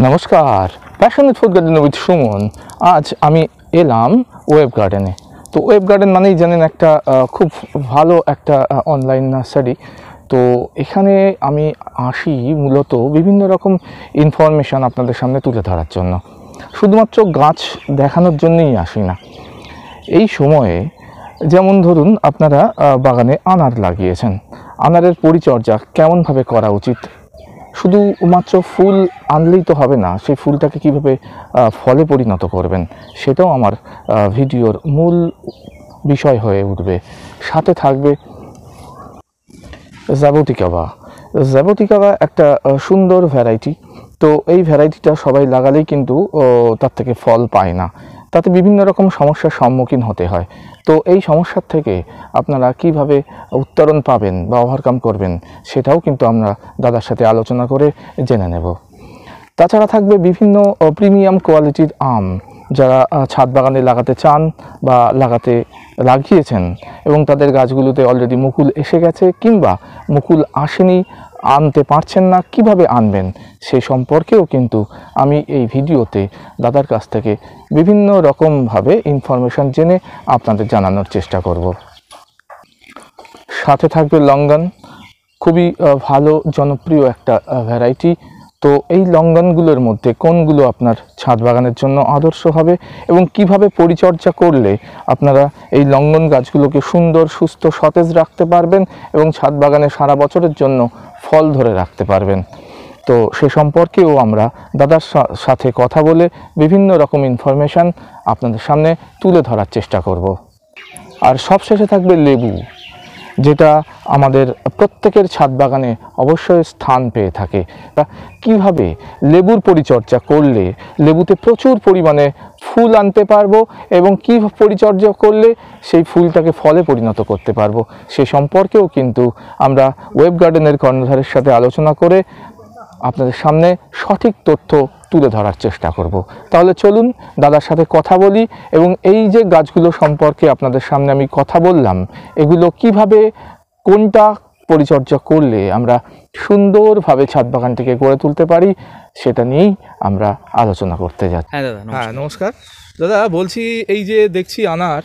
নমস্কার, passionate food garden with Suman. আজ আমি এলাম ওয়েব গার্ডেনে। তো ওয়েব গার্ডেন মানেই জানেন একটা খুব ভালো একটা অনলাইন নার্সারি। তো এখানে আমি আসি মূলত বিভিন্ন রকম ইনফরমেশান আপনাদের সামনে তুলে ধরার জন্য, শুধুমাত্র গাছ দেখানোর জন্যই আসি না। এই সময়ে যেমন ধরুন আপনারা বাগানে আনার লাগিয়েছেন, আনারের পরিচর্যা কেমনভাবে করা উচিত, শুধুমাত্র ফুল আনলেই তো হবে না, সেই ফুলটাকে কীভাবে ফলে পরিণত করবেন সেটাও আমার ভিডিওর মূল বিষয় হয়ে উঠবে। সাথে থাকবে জ্যাবোটিকাবা একটা সুন্দর ভ্যারাইটি। তো এই ভ্যারাইটিটা সবাই লাগালেই কিন্তু তার থেকে ফল পায় না, তাতে বিভিন্ন রকম সমস্যার সম্মুখীন হতে হয়। তো এই সমস্যার থেকে আপনারা কিভাবে উত্তরণ পাবেন বা ওভারকাম করবেন সেটাও কিন্তু আমরা দাদার সাথে আলোচনা করে জেনে নেব। তাছাড়া থাকবে বিভিন্ন প্রিমিয়াম কোয়ালিটির আম, যারা ছাদ বাগানে লাগাতে চান বা লাগিয়েছেন এবং তাদের গাছগুলোতে অলরেডি মুকুল এসে গেছে কিংবা মুকুল আসেনি, আনতে পারছেন না, কিভাবে আনবেন সে সম্পর্কেও কিন্তু আমি এই ভিডিওতে দাদার কাছ থেকে বিভিন্ন রকমভাবে ইনফরমেশান জেনে আপনাদের জানানোর চেষ্টা করব। সাথে থাকবে লঙ্গন, খুবই ভালো জনপ্রিয় একটা ভ্যারাইটি। তো এই লঙ্গনগুলোর মধ্যে কোনগুলো আপনার ছাদ বাগানের জন্য আদর্শ হবে এবং কিভাবে পরিচর্যা করলে আপনারা এই লঙ্গন গাছগুলোকে সুন্দর, সুস্থ, সতেজ রাখতে পারবেন এবং ছাদ বাগানে সারা বছরের জন্য ফল ধরে রাখতে পারবেন। তো সে সম্পর্কেও আমরা দাদার সাথে কথা বলে বিভিন্ন রকম ইনফরমেশান আপনাদের সামনে তুলে ধরার চেষ্টা করব। আর সবশেষে থাকবে লেবু, যেটা আমাদের প্রত্যেকের ছাদ বাগানে অবশ্যই স্থান পেয়ে থাকে। কিভাবে লেবুর পরিচর্যা করলে লেবুতে প্রচুর পরিমাণে ফুল আনতে পারবো এবং কী পরিচর্যা করলে সেই ফুলটাকে ফলে পরিণত করতে পারবো সে সম্পর্কেও কিন্তু আমরা ওয়েব গার্ডেনের কর্ণধারের সাথে আলোচনা করে আপনাদের সামনে সঠিক তথ্য তুলে ধরার চেষ্টা করব। তাহলে চলুন দাদার সাথে কথা বলি এবং এই যে গাছগুলো সম্পর্কে আপনাদের সামনে আমি কথা বললাম, এগুলো কিভাবে কোনটা পরিচর্যা করলে আমরা সুন্দরভাবে ছাদ বাগানটিকে গড়ে তুলতে পারি সেটা নিয়েই আমরা আলোচনা করতে যাচ্ছি। হ্যাঁ দাদা, নমস্কার দাদা। বলছি এই যে দেখছি আনার,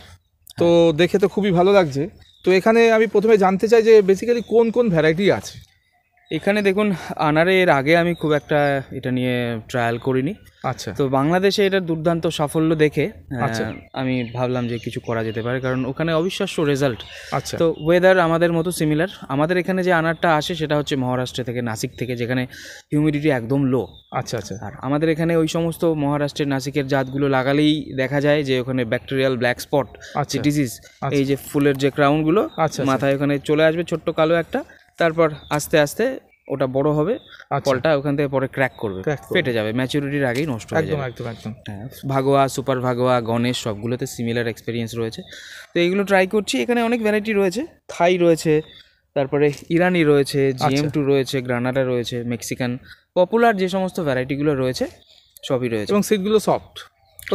তো দেখে তো খুবই ভালো লাগছে। তো এখানে আমি প্রথমে জানতে চাই যে বেসিক্যালি কোন কোন ভ্যারাইটি আছে এখানে। দেখুন, আনারের আগে আমি খুব একটা এটা নিয়ে ট্রায়াল করিনি। আচ্ছা। তো বাংলাদেশে এটার দুর্দান্ত সাফল্য দেখে আচ্ছা, আমি ভাবলাম যে কিছু করা যেতে পারে, কারণ ওখানে অবিশ্বাস্য রেজাল্ট। আচ্ছা। তো ওয়েদার আমাদের মতো সিমিলার। আমাদের এখানে যে আনারটা আসে সেটা হচ্ছে মহারাষ্ট্র থেকে, নাসিক থেকে, যেখানে হিউমিডিটি একদম লো। আচ্ছা আচ্ছা। আর আমাদের এখানে ওই সমস্ত মহারাষ্ট্রের, নাসিকের জাতগুলো লাগালেই দেখা যায় যে ওখানে ব্যাকটেরিয়াল ব্ল্যাক স্পট যে ডিজিজ, এই যে ফুলের যে ক্রাউনগুলো মাথায় ওখানে চলে আসবে, ছোট্ট কালো একটা, তারপর আস্তে আস্তে ওটা বড় হবে, ফলটা ওখান থেকে পরে ক্র্যাক করবে, ফেটে যাবে, ম্যাচুরিটির আগেই নষ্ট হয়ে যাবে। একদম একদম। হ্যাঁ, ভাগোয়া, সুপার ভাগোয়া, গণেশ সবগুলোতে সিমিলার এক্সপিরিয়েন্স রয়েছে। তো এইগুলো ট্রাই করছি। এখানে অনেক ভ্যারাইটি রয়েছে, থাই রয়েছে, তারপরে ইরানি রয়েছে, GM2 রয়েছে, গ্রানাডা রয়েছে, মেক্সিকান, পপুলার যে সমস্ত ভ্যারাইটিগুলো রয়েছে সবই রয়েছে। এবং সিডগুলো সফট,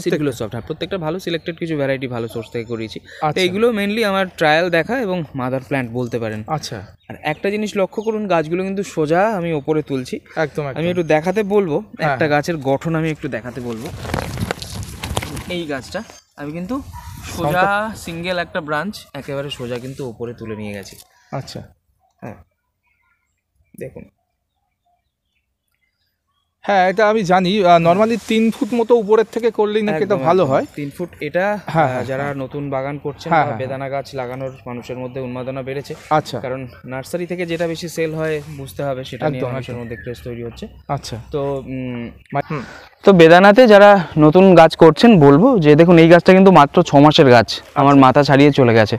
সিডগুলো সফট, হ্যাঁ প্রত্যেকটা ভালো সিলেক্টেড কিছু ভ্যারাইটি ভালো সোর্স থেকে করিয়েছি। আচ্ছা। এইগুলো মেনলি আমার ট্রায়াল দেখা এবং মাদার প্ল্যান্ট বলতে পারেন। আচ্ছা। আর একটা জিনিস লক্ষ্য করুন, গাছগুলো কিন্তু সোজা আমি ওপরে তুলছি। একদম আমি একটু দেখাতে বলবো, একটা গাছের গঠন আমি একটু দেখাতে বলবো। এই গাছটা আমি কিন্তু সোজা সিঙ্গেল একটা ব্রাঞ্চ একেবারে সোজা কিন্তু ওপরে তুলে নিয়ে গেছি। আচ্ছা। হ্যাঁ দেখুন, হ্যাঁ এটা আমি জানি, নর্মালি 3 ফুট মতো উপরের থেকে করলেই নাকি এটা ভালো হয়। 3 ফুট এটা যারা নতুন বাগান করছেন বা বেদানা গাছ লাগানোর মানুষের মধ্যে উন্মাদনা বেড়েছে। আচ্ছা। কারণ নার্সারি থেকে যেটা বেশি সেল হয় বুঝতে হবে, সেটা নিয়ে মানুষের মধ্যে ক্রেজ তৈরি হচ্ছে। আচ্ছা। তো বেদানাতে যারা নতুন গাছ করছেন বলবো যে দেখুন এই গাছটা কিন্তু মাত্র 6 মাসের গাছ, আমার মাথা ছাড়িয়ে চলে গেছে।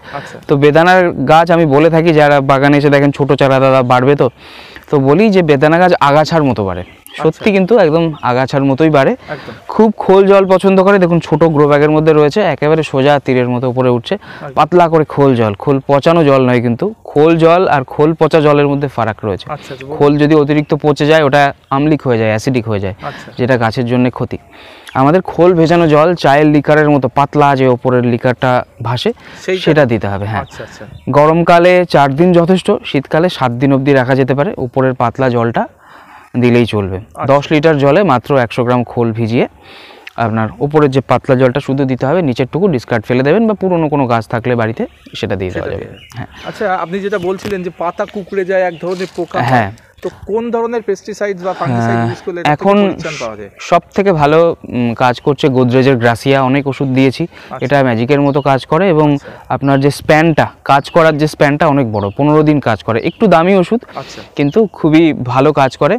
তো বেদানার গাছ আমি বলে থাকি যারা বাগানে এসে দেখেন ছোট চারা দাদা বাড়বে, তো বলি যে বেদানা গাছ আগাছার মতো বাড়ে, সত্যি কিন্তু একদম আগাছার মতোই বাড়ে। খুব খোল জল পছন্দ করে, দেখুন ছোট গ্রো ব্যাগের মধ্যে রয়েছে, একেবারে সোজা তীরের মতো উপরে উঠছে, পাতলা করে খোল জল, খোল পচানো জল নয় কিন্তু, খোল জল আর খোল পচা জলের মধ্যে ফারাক রয়েছে। খোল যদি অতিরিক্ত পচে যায় ওটা আমলিক হয়ে যায়, অ্যাসিডিক হয়ে যায়, যেটা গাছের জন্য ক্ষতি। আমাদের খোল ভেজানো জল চায়ের লিকারের মতো পাতলা, যে ওপরের লিকারটা ভাসে সেটা দিতে হবে। হ্যাঁ, গরমকালে 4 দিন যথেষ্ট, শীতকালে 7 দিন অবধি রাখা যেতে পারে। উপরের পাতলা জলটা দিলেই চলবে। 10 লিটার জলে মাত্র 100 গ্রাম খোল ভিজিয়ে আপনার উপরের যে পাতলা জলটা শুধু দিতে হবে, নিচেরটুকু ডিসকার্ড ফেলে দেবেন, বা পুরনো কোনো গাছ থাকলে বাড়িতে সেটা দিয়ে দেওয়া যাবে। হ্যাঁ। আচ্ছা, আপনি যেটা বলছিলেন যে পাতা কুঁকড়ে যায়, এক ধরনের পোকা, হ্যাঁ, তো কোন ধরনের পেস্টিসাইড বা ফাঙ্গিসাইড ইউজ করলে এখন সব থেকে ভালো কাজ করছে গোদরেজের গ্রাসিয়া, অনেক ওষুধ দিয়েছি, এটা ম্যাজিকের মতো কাজ করে এবং আপনার যে স্প্যানটা কাজ করার যে স্প্যানটা অনেক বড়, 15 দিন কাজ করে, একটু দামি ওষুধ কিন্তু খুবই ভালো কাজ করে।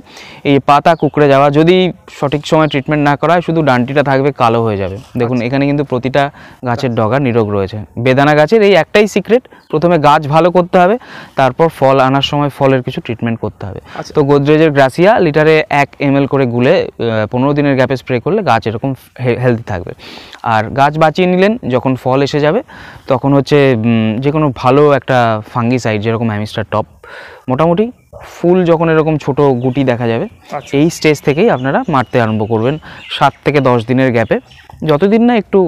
এই পাতা কুঁকড়ে যাওয়া যদি সঠিক সময় ট্রিটমেন্ট না করা হয়, শুধু ডান্টিটা থাকবে কালো হয়ে যাবে। দেখুন এখানে কিন্তু প্রতিটা গাছের ডগা নিরোগ রয়েছে। বেদানা গাছের এই একটাই সিক্রেট, প্রথমে গাছ ভালো করতে হবে, তারপর ফল আনার সময় ফলের কিছু ট্রিটমেন্ট করতে হবে। তো গোদরেজের গ্রাসিয়া লিটারে 1 ml করে গুলে 15 দিনের গ্যাপে স্প্রে করলে গাছ এরকম হেলদি থাকবে। আর গাছ বাঁচিয়ে নিলেন, যখন ফল এসে যাবে তখন হচ্ছে যে কোনো ভালো একটা ফাঙ্গিসাইড, যেরকম অ্যামিস্টার টপ, মোটামুটি ফুল যখন এরকম ছোট গুটি দেখা যাবে এই স্টেজ থেকেই আপনারা মারতে আরম্ভ করবেন। 7 থেকে 10 দিনের গ্যাপে, যতদিন না একটু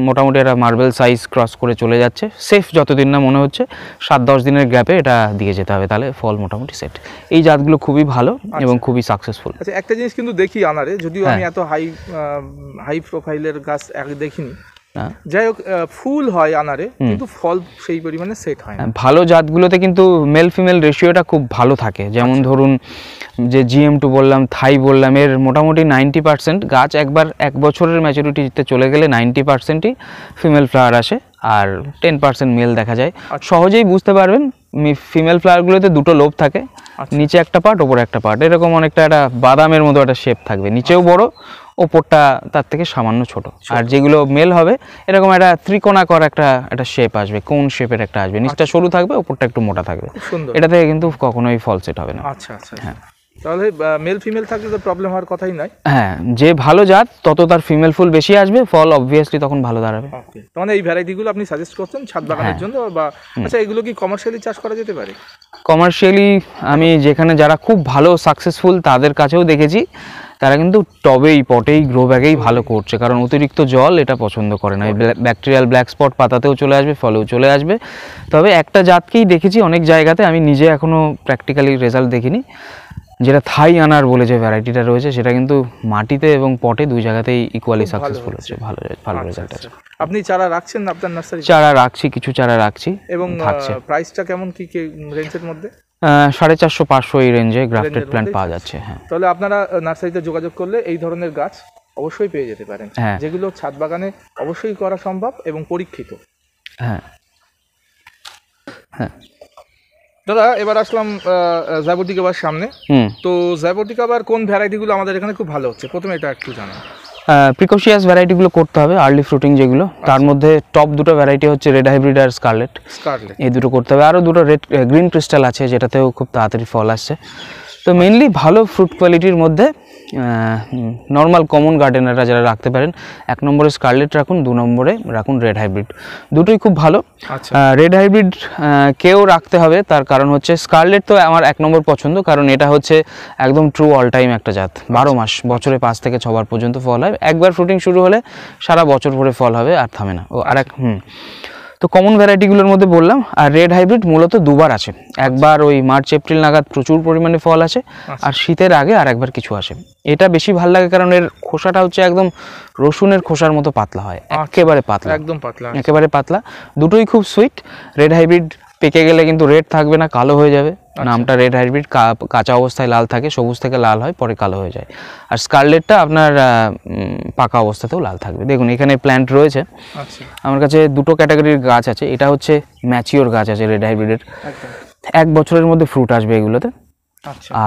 মোটামুটি একটা মার্বেল সাইজ ক্রস করে চলে যাচ্ছে, সেফ যতদিন না মনে হচ্ছে, 7-10 দিনের গ্যাপে এটা দিয়ে যেতে হবে, তাহলে ফল মোটামুটি সেট। এই জাতগুলো খুবই ভালো এবং খুবই সাকসেসফুল। আচ্ছা, একটা জিনিস কিন্তু দেখি আনারে, যদিও আমি এত হাই প্রোফাইলের গাছ দেখিনি, যাই হোক ফুল হয় আনারে, কিন্তু ফল সেই পরিমাণে সেট হয় না। ভালো জাতগুলোতে কিন্তু মেল ফিমেল রেশিওটা খুব ভালো থাকে। যেমন ধরুন যে GM2 বললাম, থাই বললাম, এর মোটামুটি 90% গাছ একবার 1 বছরের ম্যাচুরিটিতে চলে গেলে 90%ই ফিমেল ফ্লাওয়ার আসে, আর 10% মেল দেখা যায়। সহজেই বুঝতে পারবেন, ফিমেল ফ্লাওয়ারগুলোতে 2টো লোব থাকে, নিচে একটা পার্ট, ওপরে একটা পার্ট, এরকম অনেকটা একটা বাদামের মতো একটা শেপ থাকবে, নিচেও বড়, ওপরটা তার থেকে সামান্য ছোট। আর যেগুলো মেল হবে এরকম একটা ত্রিকোণাকার একটা শেপ আসবে, কোন শেপের একটা আসবে, নিচটা সরু থাকবে, ওপরটা একটু মোটা থাকবে। এটা থেকে কিন্তু কখনোই ফল সেট হবে না। আচ্ছা আচ্ছা, হ্যাঁ, তাহলে মেল ফিমেল থাকলে তো প্রবলেম হওয়ার কথাই নাই। হ্যাঁ, যে ভালো জাত তত তার ফিমেল ফুল বেশি আসবে, ফল অবভিয়াসলি তখন ভালো দাঁড়াবে। ওকে, তাহলে এই ভ্যারাইটিগুলো আপনি সাজেস্ট করছেন ছাদ বাগানের জন্য, বা আচ্ছা এগুলো কি কমার্শিয়ালি চাষ করা যেতে পারে? কমার্শিয়ালি আমি যেখানে যারা খুব ভালো সাকসেসফুল তাদের কাছেও দেখেছি, তারা কিন্তু টবেই, পটেই, গ্রো ব্যাগেই ভালো করছে, কারণ অতিরিক্ত জল এটা পছন্দ করে না। ব্যাকটেরিয়াল ব্ল্যাক স্পট পাতাতেও চলে আসবে, ফলেও চলে আসবে। তবে একটা জাতকেই দেখেছি অনেক জায়গাতে, আমি নিজে এখনও প্র্যাকটিক্যালি রেজাল্ট দেখিনি, যেটা থাই আনার বলে যে ভ্যারাইটিটা রয়েছে, সেটা কিন্তু মাটিতে এবং পটে 2 জায়গাতেই ইকুয়ালি সাকসেসফুল হচ্ছে, ভালো রেজাল্ট আছে। আপনি চারা রাখছেন না আপনার নার্সারি? চারা রাখছি, কিছু চারা রাখছি। এবং প্রাইসটা কেমন, কি রেঞ্জের মধ্যে? 450-500 এই রেঞ্জে গ্রাফটেড প্ল্যান্ট পাওয়া যাচ্ছে। হ্যাঁ, তাহলে আপনারা নার্সারিতে যোগাযোগ করলে এই ধরনের গাছ অবশ্যই পেয়ে যেতে পারেন, যেগুলো ছাদ বাগানে অবশ্যই করা সম্ভব এবং পরীক্ষিত। হ্যাঁ হ্যাঁ দাদা, এবার আসলাম জায়বর্তিকাবার সামনে। তো জায়বর্তিকাবার কোন ভ্যারাইটিগুলো আমাদের এখানে খুব ভালো হচ্ছে, প্রথমে এটা একটু জানান। প্রিকশিয়াস ভ্যারাইটিগুলো করতে হবে, আর্লি ফ্রুটিং যেগুলো, তার মধ্যে টপ 2টো ভ্যারাইটি হচ্ছে রেড হাইব্রিড আর স্কারলেট, এই দুটো করতে হবে। আরও 2টো গ্রিন ক্রিস্টাল আছে, যেটাতেও খুব তাড়াতাড়ি ফল আসছে। তো মেনলি ভালো ফ্রুট কোয়ালিটির মধ্যে নর্মাল কমন গার্ডেনাররা যারা রাখতে পারেন, 1 নম্বরে স্কারলেট রাখুন, 2 নম্বরে রাখুন রেড হাইব্রিড, দুটোই খুব ভালো। আচ্ছা রেড হাইব্রিড কেও রাখতে হবে, তার কারণ হচ্ছে স্কারলেট তো আমার 1 নম্বর পছন্দ, কারণ এটা হচ্ছে একদম ট্রু অল টাইম একটা জাত, 12 মাস, বছরে 5 থেকে 6 বার পর্যন্ত ফল হয়, একবার ফ্রুটিং শুরু হলে সারা বছর ভরে ফল হবে আর থামে না। ও আর এক তো কমন ভ্যারাইটিগুলোর মধ্যে বললাম। আর রেড হাইব্রিড মূলত দুবার আসে, একবার ওই মার্চ এপ্রিল নাগাদ প্রচুর পরিমাণে ফল আসে, আর শীতের আগে আর একবার কিছু আসে। এটা বেশি ভালো লাগে কারণ এর খোসাটা হচ্ছে একদম রসুনের খোসার মতো পাতলা হয়, একেবারে পাতলা, একদম পাতলা, একেবারে পাতলা, দুটোই খুব সুইট। রেড হাইব্রিড পেকে গেলে কিন্তু রেড থাকবে না, কালো হয়ে যাবে। নামটা রেড হাইব্রিড, কাঁচা অবস্থায় লাল থাকে, সবুজ থেকে লাল হয়, পরে কালো হয়ে যায়। আর স্কারলেটটা আপনার পাকা অবস্থাতেও লাল থাকবে। দেখুন এখানে প্ল্যান্ট রয়েছে, আমার কাছে দুটো ক্যাটাগরির গাছ আছে। এটা হচ্ছে ম্যাচিওর গাছ আছে রেড হাইব্রিডের, 1 বছরের মধ্যে ফ্রুট আসবে এগুলোতে।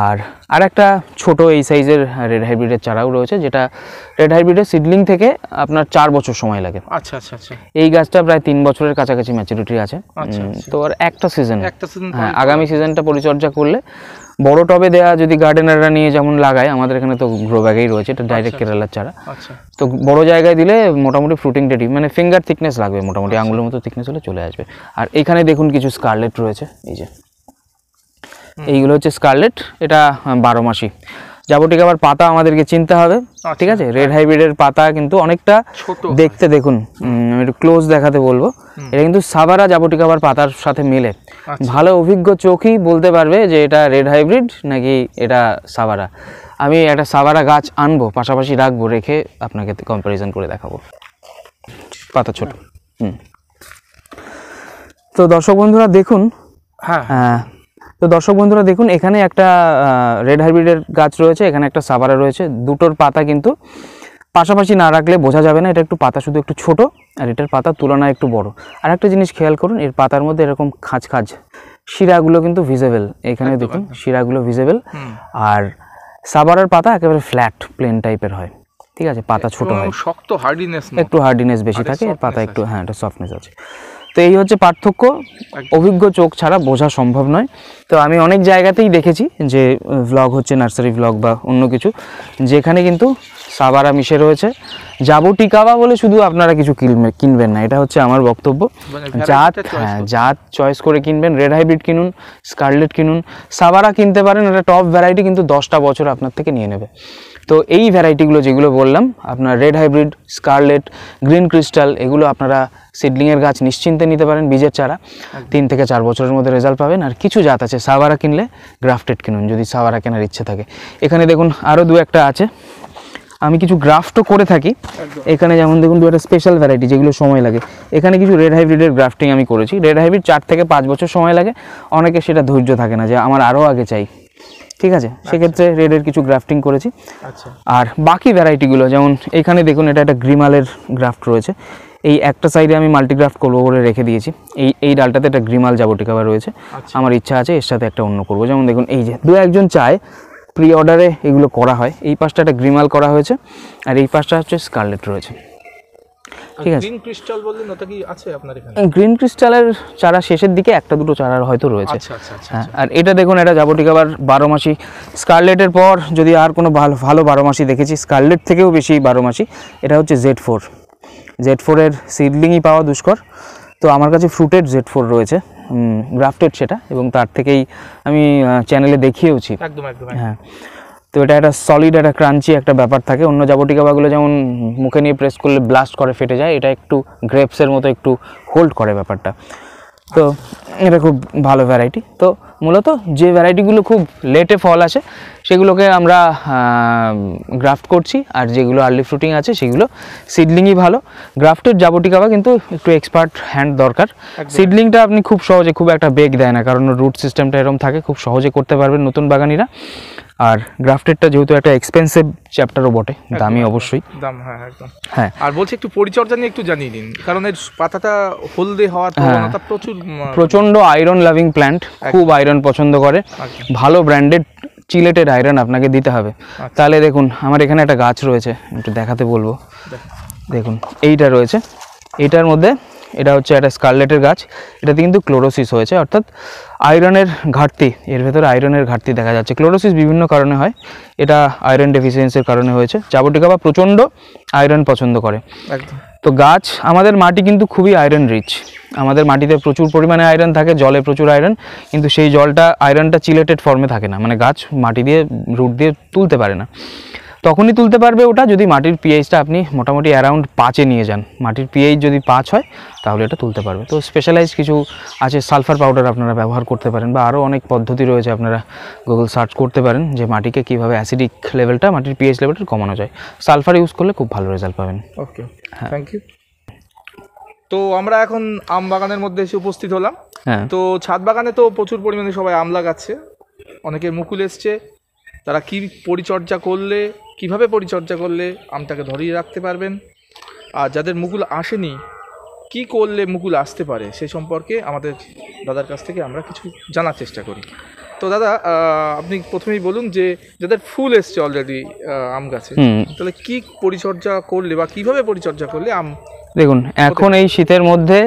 আর একটা ছোট এই সাইজের রেড হাইব্রিডের চারাও রয়েছে, যেটা রেড হাইব্রিডের সিডলিং থেকে আপনার 4 বছর সময় লাগে। আচ্ছা আচ্ছা আচ্ছা। এই গাছটা প্রায় 3 বছরের কাছাকাছি ম্যাচুরিটি আছে। তো আর একটা সিজন, আগামী সিজনটা পরিচর্যা করলে বড় টবে দেয়া, যদি গার্ডেনাররা নিয়ে যেমন লাগায়, আমাদের এখানে তো গ্রো ব্যাগেই রয়েছে, এটা ডাইরেক্ট কেরালার চারা। তো বড় জায়গায় দিলে মোটামুটি ফ্রুটিং রেডি, মানে ফিঙ্গার থিকনেস লাগবে, মোটামুটি আঙুলের মতো থিকনেস হলে চলে আসবে। আর এখানে দেখুন কিছু স্কারলেট রয়েছে, এই যে এইগুলো হচ্ছে স্কারলেট, এটা 12 মাসি। যাবতীয় আবার পাতা আমাদেরকে চিনতে হবে, ঠিক আছে? রেড হাইব্রিডের পাতা কিন্তু অনেকটা দেখতে, দেখুন একটু ক্লোজ দেখাতে বলবো, এটা কিন্তু সাভারা যাবতীয় আবার পাতার সাথে মিলে। ভালো অভিজ্ঞ চোখই বলতে পারবে যে এটা রেড হাইব্রিড নাকি এটা সাভারা। আমি একটা সাভারা গাছ আনবো, পাশাপাশি রাখবো, রেখে আপনাকে কম্প্যারিজন করে দেখাবো। পাতা ছোট। তো দর্শক বন্ধুরা দেখুন, এখানে একটা রেড হাইব্রিডের গাছ রয়েছে, এখানে একটা সাভারা রয়েছে, দুটোর পাতা কিন্তু পাশাপাশি না রাখলে বোঝা যাবে না। এটা একটু পাতা শুধু একটু ছোট, আর এটার পাতার তুলনায় একটু বড়। আর একটা জিনিস খেয়াল করুন, এর পাতার মধ্যে এরকম খাঁজ খাঁজ শিরাগুলো কিন্তু ভিজিবল, এখানে দেখুন শিরাগুলো ভিজিবল। আর সাভারার পাতা একেবারে ফ্ল্যাট প্লেন টাইপের হয়, ঠিক আছে? পাতা ছোট হয়, শক্ত, হার্ডিনেস, একটু হার্ডিনেস বেশি থাকে, এর পাতা একটু একটা সফটনেস আছে। তো এই হচ্ছে পার্থক্য, অভিজ্ঞ চোখ ছাড়া বোঝা সম্ভব নয়। তো আমি অনেক জায়গাতেই দেখেছি যে ভ্লগ হচ্ছে, নার্সারি ভ্লগ বা অন্য কিছু, যেখানে কিন্তু সাভারা মিশে রয়েছে। যাবতীকাবা বলে শুধু আপনারা কিছু কিনবেন না, এটা হচ্ছে আমার বক্তব্য। জাত চয়েস করে কিনবেন, রেড হাইব্রিড কিনুন, স্কারলেট কিনুন, সাভারা কিনতে পারেন, এটা টপ ভ্যারাইটি, কিন্তু 10টা বছর আপনার থেকে নিয়ে নেবে। তো এই ভ্যারাইটিগুলো যেগুলো বললাম, আপনার red hybrid, scarlet, green crystal, এগুলো আপনারা সিডলিংয়ের গাছ নিশ্চিন্তে নিতে পারেন, বীজের চারা 3 থেকে 4 বছরের মধ্যে রেজাল্ট পাবেন। আর কিছু জাত আছে সাভারা কিনলে গ্রাফটেড কিনুন, যদি সাভারা কেনার ইচ্ছে থাকে। এখানে দেখুন আরও 2-1টা আছে, আমি কিছু গ্রাফটও করে থাকি। এখানে যেমন দেখুন 2 একটা স্পেশাল ভ্যারাইটি যেগুলো সময় লাগে, এখানে কিছু রেড হাইব্রিডের গ্রাফটিং আমি করেছি। রেড হাইব্রিড 4 থেকে 5 বছর সময় লাগে, অনেকে সেটা ধৈর্য থাকে না যে আমার আরও আগে চাই, ঠিক আছে? সেক্ষেত্রে রেডের কিছু গ্রাফটিং করেছি। আর বাকি ভ্যারাইটিগুলো যেমন এখানে দেখুন, এটা একটা গ্রিমালের গ্রাফট রয়েছে, এই একটা সাইডে আমি মাল্টিগ্রাফট করবো বলে রেখে দিয়েছি। এই ডালটাতে একটা গ্রিমাল যাবতীকাবা রয়েছে, আমার ইচ্ছা আছে এর সাথে একটা অন্য করবো। যেমন দেখুন এই যে 2-1জন চায়, প্রি অর্ডারে এগুলো করা হয়। এই পাশটা একটা গ্রিমাল করা হয়েছে, আর এই পাশটা হচ্ছে স্কারলেট রয়েছে, ঠিক আছে? গ্রিন ক্রিস্টাল বললেন, ওটা কি আছে আপনার এখানে? গ্রিন ক্রিস্টালের চারা শেষের দিকে 1-2 চারা হয়তো রয়েছে। হ্যাঁ, আর এটা দেখুন, এটা যাবতীকাবার 12 মাসি। স্কারলেটের পর যদি আর কোনো ভালো 12 মাসি দেখেছি, স্কারলেট থেকেও বেশি 12 মাসি, এটা হচ্ছে Z4 এর সিডলিংই পাওয়া দুষ্কর। তো আমার কাছে ফ্রুটেড Z4 রয়েছে, গ্রাফটেড সেটা, এবং তার থেকেই আমি চ্যানেলে দেখিয়েওছি। একদম। হ্যাঁ, তো এটা একটা সলিড, একটা ক্রাঞ্চি একটা ব্যাপার থাকে। অন্য যাবতীকাবাগুলো যেমন মুখে নিয়ে প্রেস করলে ব্লাস্ট করে ফেটে যায়, এটা একটু গ্রেপসের মতো একটু হোল্ড করে ব্যাপারটা। তো এটা খুব ভালো ভ্যারাইটি। তো মূলত যে ভ্যারাইটিগুলো খুব লেটে ফল আসে সেগুলোকে আমরা গ্রাফট করছি, আর যেগুলো আর্লি ফ্রুটিং আছে সেগুলো সিডলিংই ভালো। গ্রাফটেড যাবতীকাবা কিন্তু একটু এক্সপার্ট হ্যান্ড দরকার। সিডলিংটা আপনি খুব সহজে, খুব একটা বেগ দেয় না, কারণ রুট সিস্টেমটা এরকম থাকে, খুব সহজে করতে পারবেন নতুন বাগানিরা। আর গ্রাফটেডটা যেহেতু একটা এক্সপেন্সিভ চ্যাপ্টারও বটে, দামি অবশ্যই দাম। হ্যাঁ একদম। হ্যাঁ, আর বলছি একটু পরিচর্যা নিয়ে একটু জানিয়ে দিন, কারণ এর পাতাটা হলদে হওয়ার প্রবণতা প্রচন্ড আয়রন লাভিং প্ল্যান্ট, খুব আয়রন পছন্দ করে। ভালো ব্র্যান্ডেড চিলেটেড আয়রন আপনাকে দিতে হবে। তাহলে দেখুন আমার এখানে একটা গাছ রয়েছে, একটু দেখাতে বলবো। দেখুন এইটা রয়েছে, এইটার মধ্যে এটা হচ্ছে একটা স্কারলেটের গাছ, এটাতে কিন্তু ক্লোরোসিস হয়েছে, অর্থাৎ আয়রনের ঘাটতি, এর ভেতরে আয়রনের ঘাটতি দেখা যাচ্ছে। ক্লোরোসিস বিভিন্ন কারণে হয়, এটা আয়রন ডেফিসিয়েন্সির কারণে হয়েছে। জাবুটিকা বা প্রচণ্ড আয়রন পছন্দ করে। একদম। তো গাছ, আমাদের মাটি কিন্তু খুবই আয়রন রিচ, আমাদের মাটিতে প্রচুর পরিমাণে আয়রন থাকে, জলে প্রচুর আয়রন, কিন্তু সেই জলটা আয়রনটা চিলেটেড ফর্মে থাকে না, মানে গাছ মাটি দিয়ে রুট দিয়ে তুলতে পারে না। তখনই তুলতে পারবে ওটা যদি মাটির পিএইচটা আপনি মোটামুটি অ্যারাউন্ড 5-এ নিয়ে যান। মাটির পিএইচ যদি 5 হয় তাহলে এটা তুলতে পারবে। তো স্পেশালাইজ কিছু আছে, সালফার পাউডার আপনারা ব্যবহার করতে পারেন, বা আরও অনেক পদ্ধতি রয়েছে, আপনারা গুগল সার্চ করতে পারেন যে মাটিকে কীভাবে অ্যাসিডিক লেভেলটা, মাটির পিএইচ লেভেলটা কমানো যায়। সালফার ইউজ করলে খুব ভালো রেজাল্ট পাবেন। ওকে, থ্যাংক ইউ। তো আমরা এখন আম বাগানের মধ্যে এসে উপস্থিত হলাম। হ্যাঁ, তো ছাদ বাগানে তো প্রচুর পরিমাণে সবাই আম লাগাচ্ছে, অনেকের মুকুল এসছে। তারা কি পরিচর্যা করলে, কিভাবে পরিচর্যা করলে আমটাকে ধরিয়ে রাখতে পারবেন, আর যাদের মুকুল আসেনি কি করলে মুকুল আসতে পারে, সে সম্পর্কে আমাদের দাদার কাছ থেকে আমরা কিছু জানার চেষ্টা করি। তো দাদা, আপনি প্রথমেই বলুন যে যাদের ফুল এসছে অলরেডি আম গাছে, তাহলে কি পরিচর্যা করলে বা কিভাবে পরিচর্যা করলে আম। দেখুন, এখন এই শীতের মধ্যে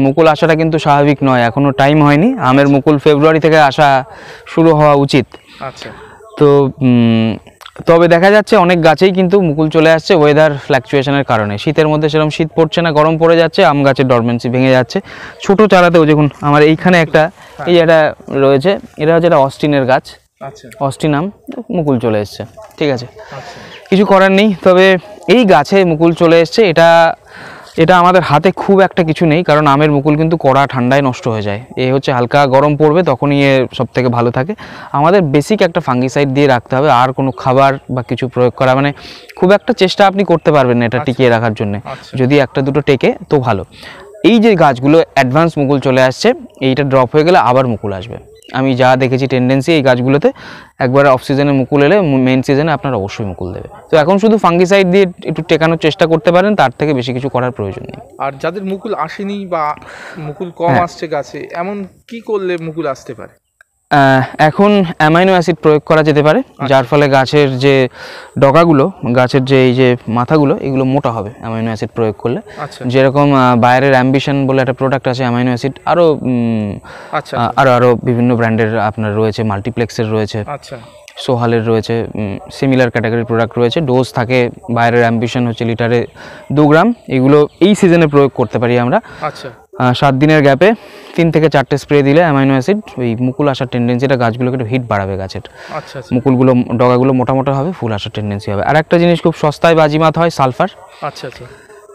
মুকুল আসাটা কিন্তু স্বাভাবিক নয়, এখনও টাইম হয়নি। আমের মুকুল ফেব্রুয়ারি থেকে আসা শুরু হওয়া উচিত। আচ্ছা। তো তবে দেখা যাচ্ছে অনেক গাছেই কিন্তু মুকুল চলে আসছে ওয়েদার ফ্ল্যাকচুয়েশনের কারণে। শীতের মধ্যে সেরকম শীত পড়ছে না, গরম পড়ে যাচ্ছে, আম গাছের ডরমেন্সি ভেঙে যাচ্ছে। ছোটো চারাতেও দেখুন, আমার এইখানে একটা এই একটা রয়েছে, এটা হচ্ছে একটা অস্টিনের গাছ। আচ্ছা। অস্টিন আম, মুকুল চলে এসছে, ঠিক আছে, আচ্ছা। কিছু করার নেই। তবে এই গাছে মুকুল চলে এসছে, এটা আমাদের হাতে খুব একটা কিছু নেই, কারণ আমের মুকুল কিন্তু কড়া ঠান্ডায় নষ্ট হয়ে যায়। এ হচ্ছে হালকা গরম পড়বে তখনই এ সব থেকে ভালো থাকে। আমাদের বেসিক একটা ফাঙ্গিসাইড দিয়ে রাখতে হবে, আর কোনো খাবার বা কিছু প্রয়োগ করা মানে খুব একটা চেষ্টা আপনি করতে পারবেন না এটা টিকিয়ে রাখার জন্য। যদি একটা দুটো টেকে তো ভালো। এই যে গাছগুলো অ্যাডভান্স মুকুল চলে আসছে, এইটা ড্রপ হয়ে গেলে আবার মুকুল আসবে। আমি যা দেখেছি টেন্ডেন্সি এই গাছগুলোতে, একবার অফ সিজনে মুকুল এলে মেইন সিজনে আপনার অবশ্যই মুকুল দেবে। তো এখন শুধু ফাঙ্গিসাইড দিয়ে একটু টেকানোর চেষ্টা করতে পারেন, তার থেকে বেশি কিছু করার প্রয়োজন নেই। আর যাদের মুকুল আসেনি বা মুকুল কম আসছে গাছে, এমন কি করলে মুকুল আসতে পারে? এখন অ্যামাইনো অ্যাসিড প্রয়োগ করা যেতে পারে, যার ফলে গাছের যে ডগাগুলো, গাছের যে এই যে মাথাগুলো, এগুলো মোটা হবে অ্যামাইনো অ্যাসিড প্রয়োগ করলে। যেরকম বায়ারের অ্যাম্বিশন বলে একটা প্রোডাক্ট আছে অ্যামাইনো অ্যাসিড, আরও বিভিন্ন ব্র্যান্ডের আপনার রয়েছে, মাল্টিপ্লেক্সের রয়েছে, সোহালের রয়েছে, সিমিলার ক্যাটাগরির প্রোডাক্ট রয়েছে। ডোজ থাকে, বায়ারের অ্যাম্বিশন হচ্ছে লিটারে 2 গ্রাম। এগুলো এই সিজনে প্রয়োগ করতে পারি আমরা। 7 দিনের গ্যাপে 3 থেকে 4টে স্প্রে দিলে অ্যামাইনো অ্যাসিড ওই মুকুল আসার টেন্ডেন্সিটা, গাছগুলোকে একটু হিট বাড়াবে গাছের। মুকুলগুলো, ডগাগুলো মোটা মোটা হবে, ফুল আসার টেন্ডেন্সি হবে। আর একটা জিনিস খুব সস্তায় বাজিমাত হয়, সালফার।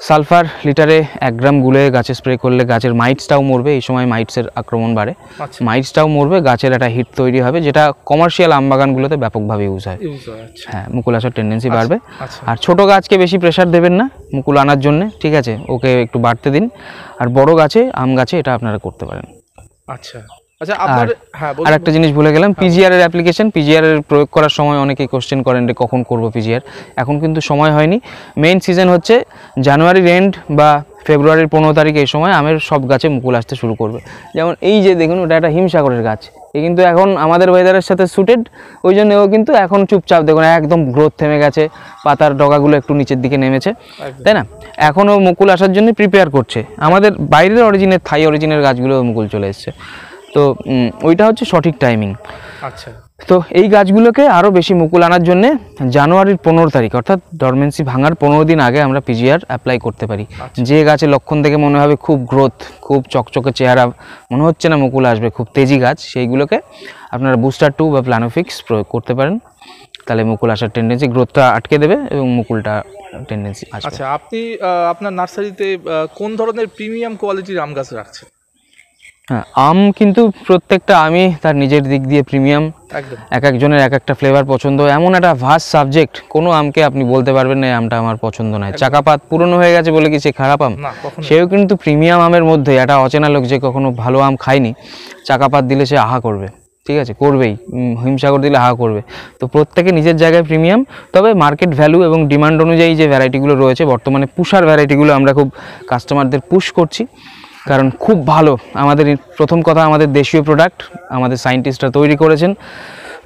সালফার লিটারে 1 গ্রাম গুলে গাছে স্প্রে করলে গাছের মাইটসটাও মরবে। এই সময় মাইটসের আক্রমণ বাড়ে, মাইটসটাও মরবে, গাছের একটা হিট তৈরি হবে, যেটা কমার্শিয়াল আম বাগানগুলোতে ব্যাপকভাবে ইউজ হয়। হ্যাঁ, মুকুল আসার টেন্ডেন্সি বাড়বে। আর ছোট গাছকে বেশি প্রেশার দেবেন না মুকুল আনার জন্য, ঠিক আছে, ওকে একটু বাড়তে দিন। আর বড় গাছে, আম গাছে এটা আপনারা করতে পারেন। আর একটা জিনিস ভুলে গেলাম, পিজিআর এর অ্যাপ্লিকেশন। পিজিআর এর প্রয়োগ করার সময় অনেকেই কোশ্চেন করেন যে কখন করব পিজিআর। এখন কিন্তু সময় হয়নি, মেইন সিজন হচ্ছে জানুয়ারির এন্ড বা ফেব্রুয়ারির 15 তারিখ। এই সময় আমের সব গাছে মুকুল আসতে শুরু করবে। যেমন এই যে দেখুন, ওটা একটা হিমসাগরের গাছ, এ কিন্তু এখন আমাদের ওয়েদারের সাথে সুটেড, ওই জন্য ও কিন্তু এখন চুপচাপ, দেখুন একদম গ্রোথ থেমে গেছে, পাতার ডগাগুলো একটু নিচের দিকে নেমেছে, তাই না? এখনও মুকুল আসার জন্য প্রিপেয়ার করছে। আমাদের বাইরের অরিজিনের, থাই অরিজিনের গাছগুলো মুকুল চলে এসছে। তো ওইটা হচ্ছে সঠিক টাইমিং। তো এই গাছগুলোকে আরও বেশি মুকুল আনার জন্য জানুয়ারির 15 তারিখ, অর্থাৎ ডরমেন্সি ভাঙার 15 দিন আগে আমরা পিজিআর অ্যাপ্লাই করতে পারি। যে গাছের লক্ষণ দেখে মনে হবে খুব গ্রোথ, খুব চকচকে চেহারা, মনে হচ্ছে না মুকুল আসবে, খুব তেজি গাছ, সেইগুলোকে আপনারা বুস্টার 2 বা প্ল্যানোফিক্স প্রয়োগ করতে পারেন। তাহলে মুকুল আসার টেন্ডেন্সি, গ্রোথটা আটকে দেবে এবং মুকুলটা টেন্ডেন্সি আসবে। আচ্ছা, আপনি আপনার নার্সারিতে কোন ধরনের প্রিমিয়াম কোয়ালিটির আম গাছ রাখছেন? হ্যাঁ, আম কিন্তু প্রত্যেকটা আমই তার নিজের দিক দিয়ে প্রিমিয়াম। এক একজনের এক একটা ফ্লেভার পছন্দ, এমন একটা ভাস্ট সাবজেক্ট, কোনো আমকে আপনি বলতে পারবেন না এই আমটা আমার পছন্দ নয়। চাকাপাত পুরনো হয়ে গেছে বলে কি সে খারাপ আম? সেও কিন্তু প্রিমিয়াম আমের মধ্যে একটা অচেনা লোক যে কখনো ভালো আম খায়নি, চাকাপাত দিলে সে আহা করবে, ঠিক আছে, করবেই। হিমসাগর দিলে আহা করবে। তো প্রত্যেকে নিজের জায়গায় প্রিমিয়াম। তবে মার্কেট ভ্যালু এবং ডিমান্ড অনুযায়ী যে ভ্যারাইটিগুলো রয়েছে, বর্তমানে পুষার ভ্যারাইটিগুলো আমরা খুব কাস্টমারদের পুশ করছি, কারণ খুব ভালো। আমাদের প্রথম কথা, আমাদের দেশীয় প্রোডাক্ট আমাদের সায়েন্টিস্টরা তৈরি করেছেন।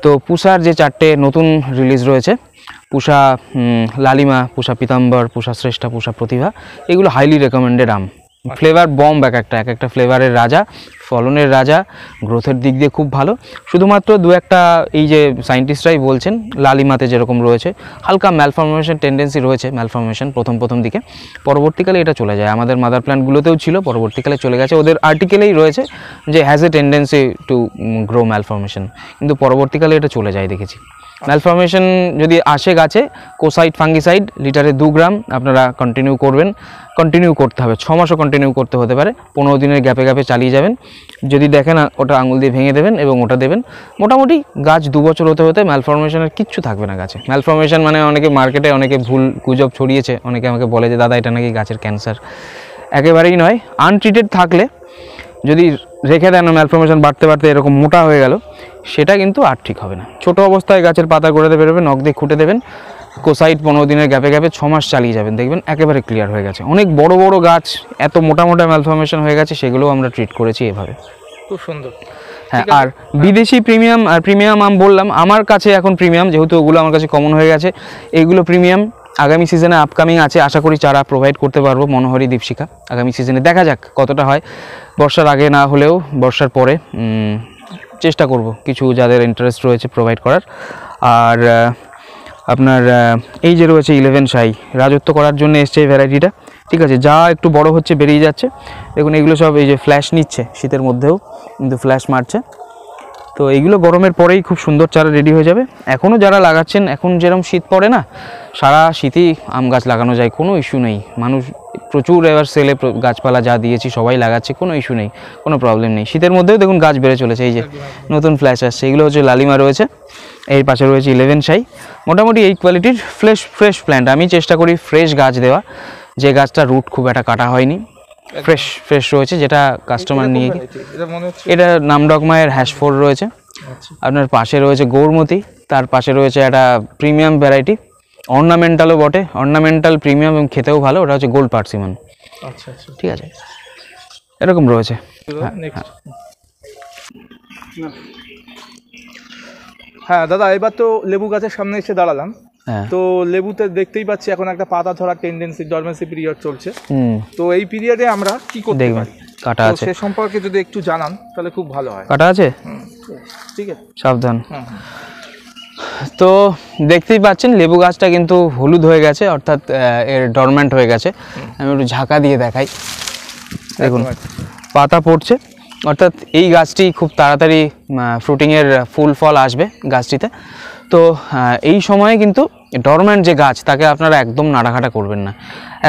তো পুষার যে 4টে নতুন রিলিজ রয়েছে, পুষা লালিমা, পুষা পীতাম্বর, পুষা শ্রেষ্ঠা, পুষা প্রতিভা, এগুলো হাইলি রেকমেন্ডেড আম। ফ্লেভার বম্ব, এক একটা ফ্লেভারের রাজা, ফলনের রাজা, গ্রোথের দিক দিয়ে খুব ভালো। শুধুমাত্র দু একটা এই যে সায়েন্টিস্টরাই বলছেন লালিমাতে যেরকম রয়েছে হালকা ম্যালফরমেশন টেন্ডেন্সি রয়েছে, ম্যালফরমেশন প্রথম দিকে, পরবর্তীকালে এটা চলে যায়। আমাদের মাদার প্ল্যান্টগুলোতেও ছিল, পরবর্তীকালে চলে গেছে। ওদের আর্টিকেলেই রয়েছে যে has a tendency to grow malformation, কিন্তু পরবর্তীকালে এটা চলে যায় দেখেছি। ম্যালফরমেশন যদি আসে গাছে, কোসাইড ফাঙ্গিসাইড লিটারে 2 গ্রাম আপনারা কন্টিনিউ করতে হবে। 6 মাসও কন্টিনিউ করতে হতে পারে, 15 দিনের গ্যাপে চালিয়ে যাবেন। যদি দেখেন ওটা আঙুল দিয়ে ভেঙে দেবেন এবং ওটা দেবেন। মোটামুটি গাছ 2 বছর হতে ম্যালফরমেশনের কিচ্ছু থাকবে না গাছে। ম্যালফরমেশন মানে অনেকে মার্কেটে অনেকে ভুল গুজব ছড়িয়েছে, অনেকে আমাকে বলে যে দাদা এটা নাকি গাছের ক্যান্সার। একেবারেই নয়। আনট্রিটেড থাকলে যদি রেখে দেন ম্যালফরমেশন বাড়তে এরকম মোটা হয়ে গেল, সেটা কিন্তু আর ঠিক হবে না। ছোট অবস্থায় গাছের পাতা গড়াতে বেরোবে, নখ দিয়ে খুঁটে দেবেন, কোসাইড 15 দিনের গ্যাপে 6 মাস চালিয়ে যাবেন, দেখবেন একেবারে ক্লিয়ার হয়ে গেছে। অনেক বড় গাছ এত মোটা ম্যালফরমেশন হয়ে গেছে, সেগুলোও আমরা ট্রিট করেছি এভাবে। খুব সুন্দর। হ্যাঁ, আর বিদেশি প্রিমিয়াম আম বললাম, আমার কাছে এখন প্রিমিয়াম, যেহেতু ওগুলো আমার কাছে কমন হয়ে গেছে, এইগুলো প্রিমিয়াম। আগামী সিজনে আপকামিং আছে, আশা করি চারা প্রোভাইড করতে পারবো। মনোহরি, দীপশিখা আগামী সিজনে দেখা যাক কতটা হয়। বর্ষার আগে না হলেও বর্ষার পরে চেষ্টা করব কিছু যাদের ইন্টারেস্ট রয়েছে প্রোভাইড করার। আর আপনার এই যে রয়েছে 11 শাই, রাজত্ব করার জন্য এসছে এই ভ্যারাইটিটা। ঠিক আছে, যা একটু বড় হচ্ছে বেরিয়ে যাচ্ছে। দেখুন এগুলো সব এই যে ফ্ল্যাশ নিচ্ছে, শীতের মধ্যেও কিন্তু ফ্ল্যাশ মারছে। তো এইগুলো গরমের পরেই খুব সুন্দর চারা রেডি হয়ে যাবে। এখনও যারা লাগাচ্ছেন, এখন যেরকম শীত পড়ে না, সারা শীতই আম গাছ লাগানো যায়, কোনো ইস্যু নেই। মানুষ প্রচুর এবার সেলে গাছপালা যা দিয়েছি সবাই লাগাচ্ছে, কোনো ইস্যু নেই, কোনো প্রবলেম নেই। শীতের মধ্যেও দেখুন গাছ বেড়ে চলেছে, এই যে নতুন ফ্ল্যাশ আসছে। এগুলো হচ্ছে লালিমা রয়েছে, এর পাশে রয়েছে 11 শাই। মোটামুটি এই কোয়ালিটির ফ্রেশ প্ল্যান্ট। আমি চেষ্টা করি ফ্রেশ গাছ দেওয়া, যে গাছটা রুট খুব একটা কাটা হয়নি, ফ্রেশ রয়েছে, যেটা কাস্টমার নিয়ে। এটা নামডকমায়ের হ্যাশফোর রয়েছে, আপনার পাশে রয়েছে গৌরমতি, তার পাশে রয়েছে একটা প্রিমিয়াম ভ্যারাইটি, অর্নামেন্টালও বটে, অর্নামেন্টাল প্রিমিয়াম এবং খেতেও ভালো, ওটা হচ্ছে গোল্ড পার্সিমন। আচ্ছা, ঠিক আছে, এরকম রয়েছে। হ্যাঁ দাদা, এবার তো লেবু গাছের সামনে এসে দাঁড়ালাম। তো লেবুতে দেখতেই পাচ্ছি এখন একটা পাতা ধরার টেন্ডেন্সি, ডরমেন্সি পিরিয়ড চলছে। তো এই পিরিয়ডে আমরা কি করতে পারি? কাটা আছে, সে সম্পর্কে যদি একটু জানান তাহলে খুব ভালো হয়। কাটা আছে, ঠিক আছে, সাবধান। তো দেখতেই পাচ্ছেন লেবু গাছটা কিন্তু হলুদ হয়ে গেছে, অর্থাৎ এর ডরমেন্ট হয়ে গেছে। আমি একটু ঝাঁকা দিয়ে দেখাই, দেখুন পাতা পড়ছে, অর্থাৎ এই গাছটি খুব তাড়াতাড়ি ফ্রুটিংয়ের ফুল ফল আসবে গাছটিতে। তো এই সময়ে কিন্তু ডরমেন্ট যে গাছ, তাকে আপনারা একদম নাড়াঘাটা করবেন না।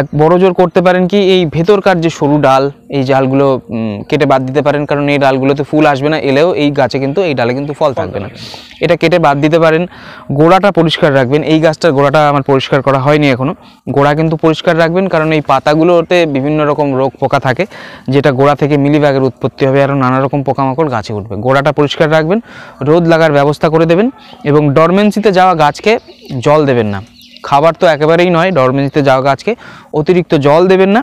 এক বড় জোর করতে পারেন কি, এই ভেতরকার যে সরু ডাল, এই ডালগুলো কেটে বাদ দিতে পারেন, কারণ এই ডালগুলোতে ফুল আসবে না, এলেও এই গাছে কিন্তু এই ডালে কিন্তু ফল থাকবে না, এটা কেটে বাদ দিতে পারেন। গোড়াটা পরিষ্কার রাখবেন, এই গাছটার গোড়াটা আমার পরিষ্কার করা হয়নি এখনও, গোড়া কিন্তু পরিষ্কার রাখবেন, কারণ এই পাতাগুলোতে বিভিন্ন রকম রোগ পোকা থাকে, যেটা গোড়া থেকে মিলিবাগের উৎপত্তি হবে, আরও নানা রকম পোকামাকড় গাছে উঠবে। গোড়াটা পরিষ্কার রাখবেন, রোদ লাগার ব্যবস্থা করে দেবেন, এবং ডরমেন্সিতে যাওয়া গাছকে জল দেবেন না। খাবার তো একেবারেই নয়, ডরমেন্সিতে যাওয়া গাছকে অতিরিক্ত জল দেবেন না,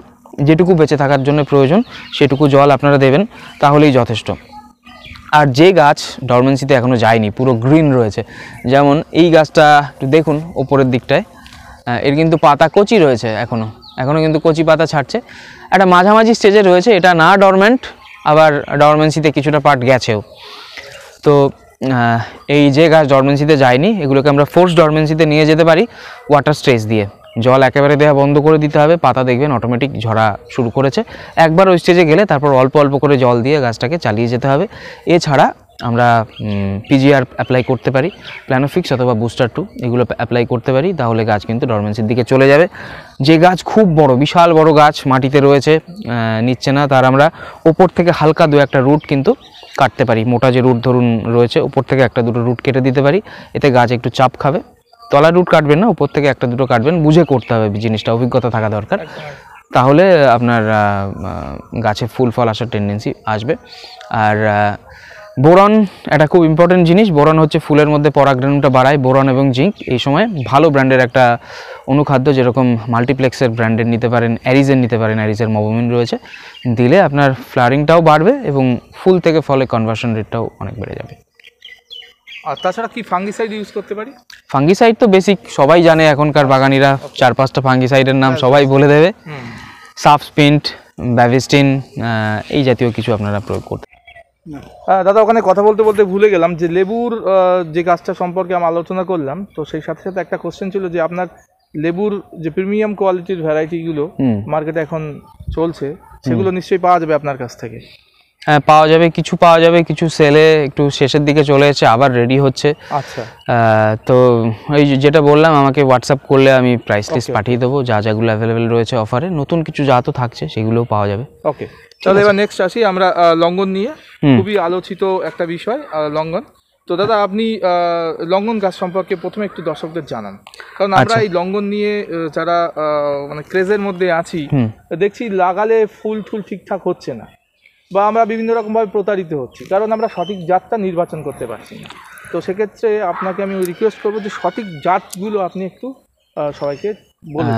যেটুকু বেঁচে থাকার জন্য প্রয়োজন সেটুকু জল আপনারা দেবেন, তাহলেই যথেষ্ট। আর যে গাছ ডরমেন্সিতে এখনও যায়নি, পুরো গ্রিন রয়েছে, যেমন এই গাছটা একটু দেখুন ওপরের দিকটায়, এর কিন্তু পাতা কচি রয়েছে, এখনও কিন্তু কচি পাতা ছাড়ছে, একটা মাঝামাঝি স্টেজে রয়েছে, এটা না ডরমেন্ট, আবার ডরমেন্সিতে কিছুটা পার্ট গেছেও। তো এই যে গাছ ডরমেন্সিতে যায়নি, এগুলোকে আমরা ফোর্স ডরমেন্সিতে নিয়ে যেতে পারি ওয়াটার স্ট্রেস দিয়ে। জল একেবারে দেওয়া বন্ধ করে দিতে হবে, পাতা দেখবেন অটোমেটিক ঝরা শুরু করেছে। একবার ওই স্টেজে গেলে তারপর অল্প অল্প করে জল দিয়ে গাছটাকে চালিয়ে যেতে হবে। এছাড়া আমরা পিজিআর অ্যাপ্লাই করতে পারি, প্ল্যানোফিক্স অথবা বুস্টার 2 এগুলো অ্যাপ্লাই করতে পারি, তাহলে গাছ কিন্তু ডরমেন্সির দিকে চলে যাবে। যে গাছ খুব বড়, বিশাল বড় গাছ মাটিতে রয়েছে, নিচ্ছে না, তার আমরা ওপর থেকে হালকা 2-1টা রুট কিন্তু কাটতে পারি। মোটা যে রুট ধরুন রয়েছে, উপর থেকে 1-2টো রুট কেটে দিতে পারি, এতে গাছ একটু চাপ খাবে। তলা রুট কাটবেন না, উপর থেকে 1-2টো কাটবেন, বুঝে করতে হবে জিনিসটা, অভিজ্ঞতা থাকা দরকার, তাহলে আপনার গাছে ফুল ফল আসার টেন্ডেন্সি আসবে। আর বোরন একটা খুব ইম্পর্টেন্ট জিনিস, বোরন হচ্ছে ফুলের মধ্যে পরাগরেণুটা বাড়ায়, বোরন এবং জিঙ্ক। এই সময় ভালো ব্র্যান্ডের একটা অনুখাদ্য, যেরকম মাল্টিপ্লেক্সের ব্র্যান্ডের নিতে পারেন, অ্যারিজের নিতে পারেন, অ্যারিজের মবোমিন রয়েছে, দিলে আপনার ফ্লাওয়ারিংটাও বাড়বে এবং ফুল থেকে ফলে কনভার্সন রেটটাও অনেক বেড়ে যাবে। আর তাছাড়া কি ফাঙ্গিসাইড ইউজ করতে পারি? ফাঙ্গিসাইড তো বেসিক সবাই জানে, এখনকার বাগানিরা 4-5টা ফাঙ্গিসাইডের নাম সবাই বলে দেবে। সাফ স্পিন্ট, ব্যাভিস্টিন এই জাতীয় কিছু আপনারা প্রয়োগ করতে। দাদা ওখানে কথা বলতে বলতে ভুলে গেলাম যে লেবুর যে গাছটা সম্পর্কে আমরা আলোচনা করলাম, তো সেই সাথে সাথে একটা কোশ্চেন ছিল যে আপনার লেবুর যে প্রিমিয়াম কোয়ালিটির ভ্যারাইটিগুলো মার্কেটে এখন চলছে সেগুলো নিশ্চয়ই পাওয়া যাবে আপনার কাছ থেকে। হ্যাঁ পাওয়া যাবে, কিছু সেলে একটু শেষের দিকে চলে এসেছে, আবার রেডি হচ্ছে। আচ্ছা, তো এই যেটা বললাম আমাকে হোয়াটসঅ্যাপ করলে আমি প্রাইস লিস্ট পাঠিয়ে দেবো, যেগুলো অ্যাভেলেবেল রয়েছে অফারে, নতুন কিছু জাতও থাকছে সেগুলোও পাওয়া যাবে। ওকে, তাহলে এবার নেক্সট আসি আমরা লঙ্ঘন নিয়ে, খুবই আলোচিত একটা বিষয় লঙ্ঘন। তো দাদা আপনি লঙ্ঘন গাছ সম্পর্কে প্রথমে একটু দর্শকদের জানান, কারণ আমরা এই লঙ্ঘন নিয়ে যারা মানে ক্রেজের মধ্যে আছি দেখছি লাগালে ফুল ঠুল ঠিকঠাক হচ্ছে না, বা আমরা বিভিন্ন রকমভাবে প্রতারিত হচ্ছি, কারণ আমরা সঠিক জাতটা নির্বাচন করতে পারছি না। তো সেক্ষেত্রে আপনাকে আমি রিকোয়েস্ট করবো যে সঠিক জাতগুলো আপনি একটু সবাইকে বলুন।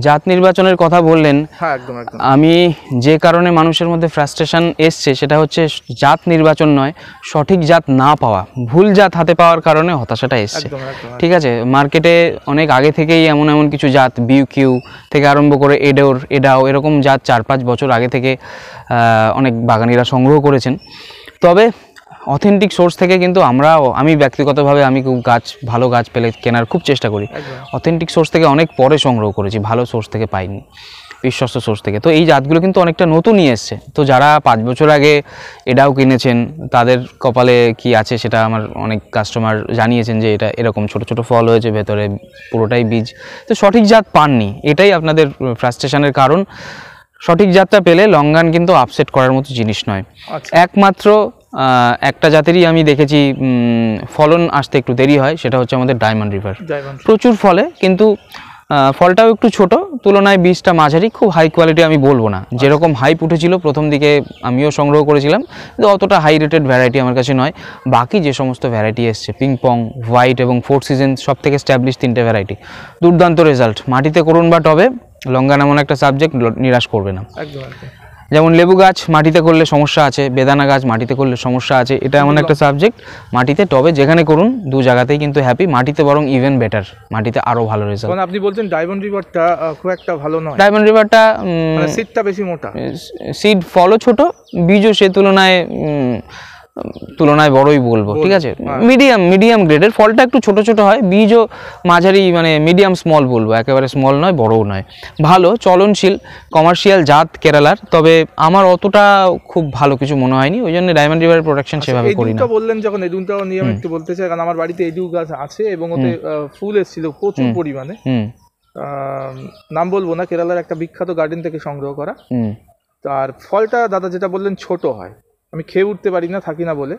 জাত নির্বাচনের কথা বললেন, হ্যাঁ একদম একদম। আমি যে কারণে মানুষের মধ্যে ফ্রাস্ট্রেশন এসছে সেটা হচ্ছে জাত নির্বাচন নয়, সঠিক জাত না পাওয়া, ভুল জাত হাতে পাওয়ার কারণে হতাশাটা এসছে। ঠিক আছে, মার্কেটে অনেক আগে থেকেই এমন কিছু জাত বিউকিউ থেকে আরম্ভ করে এডাও এরকম জাত 4-5 বছর আগে থেকে অনেক বাগানিরা সংগ্রহ করেছেন। তবে অথেন্টিক সোর্স থেকে কিন্তু আমি ব্যক্তিগতভাবে আমি খুব ভালো গাছ পেলে কেনার খুব চেষ্টা করি। অথেন্টিক সোর্স থেকে অনেক পরে সংগ্রহ করেছি, ভালো সোর্স থেকে পাইনি, বিশ্বস্ত সোর্স থেকে। তো এই জাতগুলো কিন্তু অনেকটা নতুনই এসছে। তো যারা 5 বছর আগে এটাও কিনেছেন তাদের কপালে কি আছে সেটা আমার অনেক কাস্টমার জানিয়েছেন যে এটা এরকম ছোট ছোট ফল হয়েছে, ভেতরে পুরোটাই বীজ। তো সঠিক জাত পাননি, এটাই আপনাদের ফ্রাস্ট্রেশনের কারণ। সঠিক জাতটা পেলে লঙ্ঘন কিন্তু আপসেট করার মতো জিনিস নয়। একমাত্র একটা জাতেরই আমি দেখেছি ফলন আসতে একটু দেরি হয়, সেটা হচ্ছে আমাদের ডায়মন্ড রিভার। প্রচুর ফলে, কিন্তু ফলটাও একটু ছোট, তুলনায় বীজটা মাঝারি, খুব হাই কোয়ালিটি আমি বলবো না। যেরকম হাইপ উঠেছিল প্রথম দিকে আমিও সংগ্রহ করেছিলাম, কিন্তু অতটা হাই রেটেড ভ্যারাইটি আমার কাছে নয়। বাকি যে সমস্ত ভ্যারাইটি এসছে, পিংপং, হোয়াইট এবং 4 সিজন, সব থেকে স্ট্যাবলিশ 3টে ভ্যারাইটি, দুর্দান্ত রেজাল্ট। মাটিতে করুন বা টবে, লঙ্ঘন এমন একটা সাবজেক্ট নিরাশ করবে না। যেমন লেবু গাছ মাটিতে করলে সমস্যা আছে, বেদানা গাছ মাটিতে করলে সমস্যা আছে, এটা এমন একটা সাবজেক্ট মাটিতে টবে যেখানে করুন দু জায়গাতেই কিন্তু হ্যাপি। মাটিতে বরং ইভেন বেটার, মাটিতে আরো ভালো রেজাল্ট। মানে আপনি বলছেন ডায়মন্ড রিভারটা খুব একটা ভালো নয়? ডায়মন্ড রিভারটা মানে সিডটা বেশি মোটা, সিড ফলও ছোট, বীজও সে তুলনায় বড়ই বলবো। ঠিক আছে, মিডিয়াম গ্রেডের, ফলটা একটু ছোট ছোট হয়, বীজও মাঝারি, মানে মিডিয়াম স্মল বলবো, একেবারে স্মল নয় বড়ও নয়, ভালো চলনশীল কমার্শিয়াল জাত কেরালার। তবে আমার অতটা খুব ভালো কিছু মনে হয়নি, ওই জন্য ডায়মন্ড রিভারের প্রোডাকশন সেভাবে করি না। বললেন যখন এডুনটাও নিয়ে আমি একটু বলতে চাই, কারণ আমার বাড়িতে এডু গাছ আছে এবং ওতে ফুল এসেছিল প্রচুর পরিমাণে। নাম বলবো না, কেরালার একটা বিখ্যাত গার্ডেন থেকে সংগ্রহ করা। আর ফলটা দাদা যেটা বললেন ছোট হয়, আমি খেয়ে উঠতে পারি না, থাকি না বলে।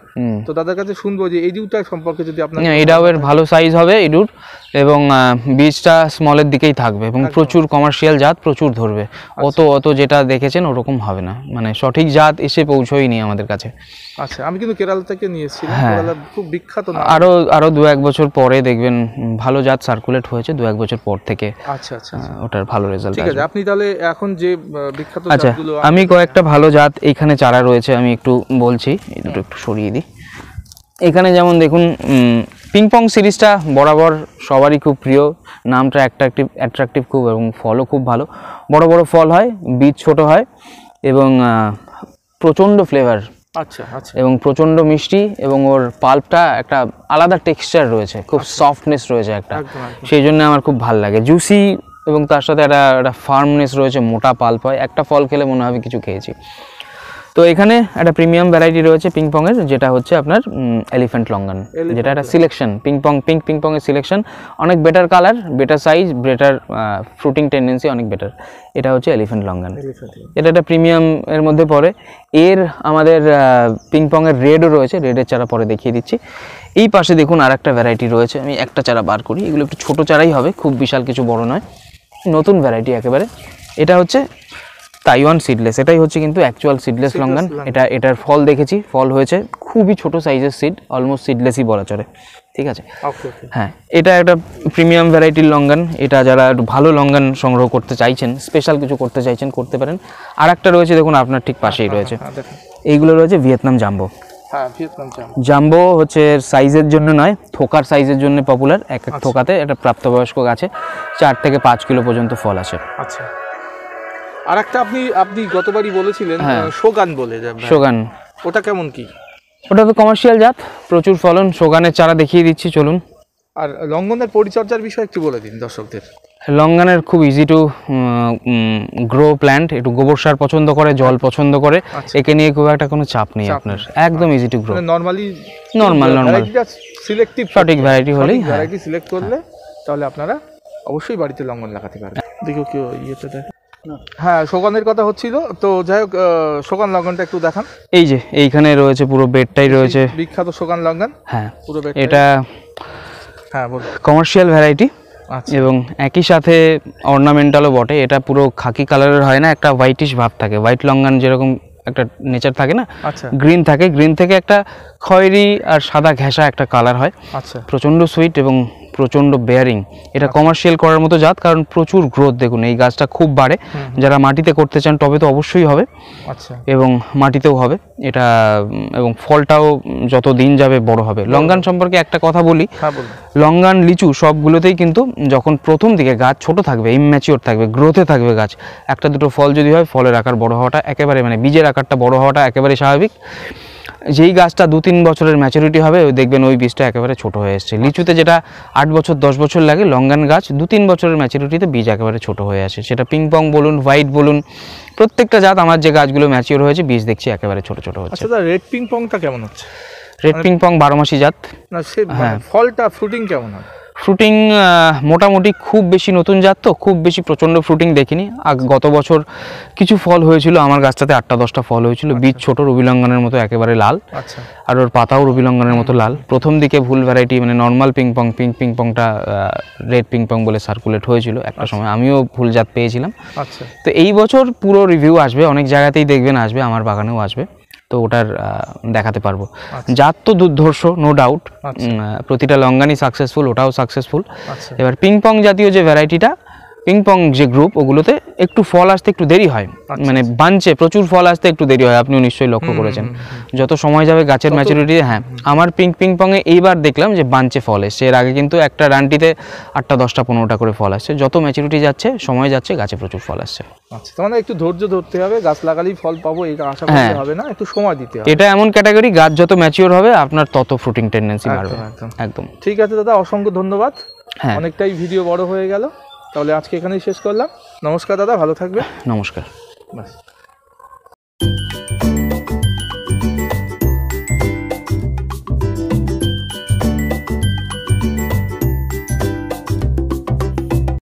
তো দাদার কাছে শুনবো যে এডুটা সম্পর্কে যদি আপনার। এটাও এর ভালো সাইজ হবে এডুর, এবং বীজটা স্মলের দিকেই থাকবে এবং প্রচুর কমার্শিয়াল জাত প্রচুর ধরবে। অত যেটা দেখেছেন ওরকম হবে না, মানে সঠিক জাত এসে পৌঁছয়নি আমাদের কাছে। আচ্ছা, আমি কিন্তু কেরালা থেকে নিয়েছিলাম, কেরালা খুব বিখ্যাত না। আরো 2-1 বছর পরে দেখবেন ভালো জাত সার্কুলেট হয়েছে 2-1 বছর পর থেকে। আচ্ছা, ওটার ভালো রেজাল্ট। ঠিক আছে, আপনি তাহলে এখন যে বিখ্যাত জাতগুলো, আমি কয়েকটা ভালো জাত এখানে চারা রয়েছে, আমি একটু বলছি, এই দুটো একটু সরিয়ে দিই। এখানে যেমন দেখুন পিংপং সিরিজটা বরাবর সবারই খুব প্রিয়, নামটা অ্যাট্রাকটিভ খুব, এবং ফলও খুব ভালো, বড় বড় ফল হয়, বীজ ছোট হয় এবং প্রচণ্ড ফ্লেভার। আচ্ছা, এবং প্রচণ্ড মিষ্টি, এবং ওর পাল্পটা একটা আলাদা টেক্সচার রয়েছে, খুব সফটনেস রয়েছে একটা, সেই জন্য আমার খুব ভালো লাগে। জুসি এবং তার সাথে একটা ফার্মনেস রয়েছে, মোটা পাল্প হয়, একটা ফল খেলে মনে হবে কিছু খেয়েছি। তো এখানে একটা প্রিমিয়াম ভ্যারাইটি রয়েছে পিংপংয়ের, যেটা হচ্ছে আপনার এলিফ্যান্ট লঙ্ঘন, যেটা একটা সিলেকশন, পিংপংয়ের সিলেকশন, অনেক better colour, better size, better fruiting tendency, অনেক বেটার। এটা হচ্ছে এলিফ্যান্ট লঙ্ঘন, এটা একটা প্রিমিয়াম এর মধ্যে পড়ে। এর আমাদের পিংপংয়ের রেডও রয়েছে, রেডের চারা পরে দেখিয়ে দিচ্ছি। এই পাশে দেখুন আর একটা ভ্যারাইটি রয়েছে, আমি একটা চারা বার করি, এগুলো একটু ছোটো চারাই হবে, খুব বিশাল কিছু বড় নয়, নতুন ভ্যারাইটি একেবারে। এটা হচ্ছে তাইওয়ান সিডলেস, এটাই হচ্ছে কিন্তু অ্যাকচুয়াল সিডলেস লঙ্ঘন। এটার ফল দেখেছি, ফল হয়েছে খুবই ছোট সাইজের সিড, অলমোস্ট সিডলেসই বলা চলে। ঠিক আছে, হ্যাঁ, এটা একটা প্রিমিয়াম ভ্যারাইটির লঙ্ঘন। এটা যারা একটু ভালো লঙ্ঘন সংগ্রহ করতে চাইছেন, স্পেশাল কিছু করতে চাইছেন, করতে পারেন। আর একটা রয়েছে দেখুন আপনার ঠিক পাশেই রয়েছে, এইগুলো রয়েছে ভিয়েতনাম জাম্বো। জাম্বো হচ্ছে সাইজের জন্য নয়, থোকার সাইজের জন্য পপুলার। এক থোকাতে একটা প্রাপ্তবয়স্ক গাছে 4 থেকে 5 কিলো পর্যন্ত ফল আছে। আচ্ছা, আর একটা আপনি গতবারই বলেছিলেন হ্যাঁ। শোগান বলে, শোগান, ওটা কেমন কি? ওটা তো কমার্শিয়াল জাত, প্রচুর ফলন। শোগানের চারা দেখিয়ে দিচ্ছি চলুন। আর লঙ্ঘনের পরিচর্যার বিষয় একটু বলে দিন দর্শকদের। লঙ্গানের খুব ইজি টু গ্রো প্ল্যান্ট, একটু গোবর সার পছন্দ করে, জল পছন্দ করে, একে নিয়ে খুব একটা কোনো চাপ নেই আপনার, একদম easy to grow. Normally normal selective সঠিক ভ্যারাইটি হলেই, হ্যাঁ ভ্যারাইটি সিলেক্ট করলে তাহলে আপনারা অবশ্যই বাড়িতে লঙ্ঘন লাগাতে পারবেন। দেখো কেউ ইয়েতে দেখ, হ্যাঁ শোগানের কথা হচ্ছিল তো, যাই হোক শোগান লঙ্ঘনটা একটু দেখান। এই যে এইখানে রয়েছে, পুরো বেডটাই রয়েছে বিখ্যাত শোগান লঙ্ঘন। হ্যাঁ পুরো বেড, এটা হ্যাঁ বলুন। কমার্শিয়াল ভ্যারাইটি আচ্ছা, এবং একই সাথে অর্নামেন্টালও বটে। এটা পুরো খাকি কালারের হয় না, একটা হোয়াইটিশ ভাব থাকে। হোয়াইট লঙ্গান যেরকম একটা নেচার থাকে না, আচ্ছা গ্রিন থাকে, গ্রিন থেকে একটা খয়েরি আর সাদা ঘেঁষা একটা কালার হয়। আচ্ছা, প্রচণ্ড সুইট এবং প্রচণ্ড বেয়ারিং। এটা কমার্শিয়াল করার মতো জাত, কারণ প্রচুর গ্রোথ। দেখুন এই গাছটা খুব বাড়ে, যারা মাটিতে করতে চান টবে তো অবশ্যই হবে, আচ্ছা এবং মাটিতেও হবে এটা, এবং ফলটাও যত দিন যাবে বড় হবে। লঙ্গান সম্পর্কে একটা কথা বলি, হ্যাঁ বলুন। লঙ্গান, লিচু সবগুলোতেই কিন্তু যখন প্রথম দিকে গাছ ছোট থাকবে, ইম্যাচিওর থাকবে, গ্রোথে থাকবে গাছ, একটা দুটো ফল যদি হয়, ফলের আকার বড় হওয়াটা একেবারে, মানে বীজের আকারটা বড় হওয়াটা একেবারে স্বাভাবিক। যেই গাছটা 2-3 বছরের ম্যাচুরিটি হবে, ওই দেখবেন ওই বীজটা একেবারে ছোট হয়ে এসছে। লিচুতে যেটা 8 বছর 10 বছর লাগে, লঙ্গান গাছ 2-3 বছরের ম্যাচুরিটিতে বীজ একেবারে ছোট হয়ে আসে। সেটা পিংপং বলুন, হোয়াইট বলুন, প্রত্যেকটা জাত আমার যে গাছগুলো ম্যাচিওর হয়েছে, বীজ দেখছি একেবারে ছোট ছোট হচ্ছে। আচ্ছা, রেড পিং পংটা কেমন হচ্ছে? রেড পিংপং 12 মাসি জাত। না সে ফলটা ফ্রুটিং কেমন হয়? ফ্রুটিং মোটামুটি, খুব বেশি নতুন জাত তো, খুব বেশি প্রচণ্ড ফ্রুটিং দেখিনি। গত বছর কিছু ফল হয়েছিল আমার গাছটাতে, 8টা-10টা ফল হয়েছিল। বীজ ছোট, রবি লঙ্ঘনের মতো একেবারে লাল, আচ্ছা, আর ওর পাতাও রবি লঙ্ঘনের মতো লাল। প্রথম দিকে ভুল ভ্যারাইটি, মানে নর্মাল পিংপং, পিংপংটা রেড পিংপং বলে সার্কুলেট হয়েছিল একটা সময়, আমিও ভুল জাত পেয়েছিলাম। আচ্ছা, তো এই বছর পুরো রিভিউ আসবে, অনেক জায়গাতেই দেখবেন আসবে, আমার বাগানেও আসবে, তো ওটার দেখাতে পারবো। জাত তো দুর্ধর্ষ, নো ডাউট, প্রতিটা লঙ্গানই সাকসেসফুল, ওটাও সাকসেসফুল। আচ্ছা, এবার পিংপং জাতীয় যে ভ্যারাইটিটা, পিংপং যে গ্রুপ, ওগুলোতে একটু ফল আসতে একটু দেরি হয়, মানে বাঞ্চে প্রচুর ফল আসতে একটু দেরি হয়, আপনিও নিশ্চয়ই লক্ষ্য করেছেন। যত সময় যাবে গাছের ম্যাচুরিটি, হ্যাঁ আমার পিংপংয়ে এইবার দেখলাম যে বাঞ্চে ফল এসছে। এর আগে কিন্তু একটা রানটিতে 8টা 10টা 15টা করে ফল আসছে। যত ম্যাচুরিটি যাচ্ছে, সময় যাচ্ছে, গাছে প্রচুর ফল আসছে। আচ্ছা, তার মানে একটু ধৈর্য ধরতে হবে, গাছ লাগালেই ফল পাবো এটা আশা করতে হবে না, একটু সময় দিতে হবে। এটা এমন ক্যাটাগরি, গাছ যত ম্যাচিওর হবে আপনার তত ফ্রুটিং টেন্ডেন্সি বাড়বে। একদম ঠিক আছে দাদা, অসংখ্য ধন্যবাদ। হ্যাঁ, অনেকটাই ভিডিও বড় হয়ে গেল, তাহলে আজকে এখানেই শেষ করলাম। নমস্কার দাদা, ভালো থাকবে। নমস্কার। বাস।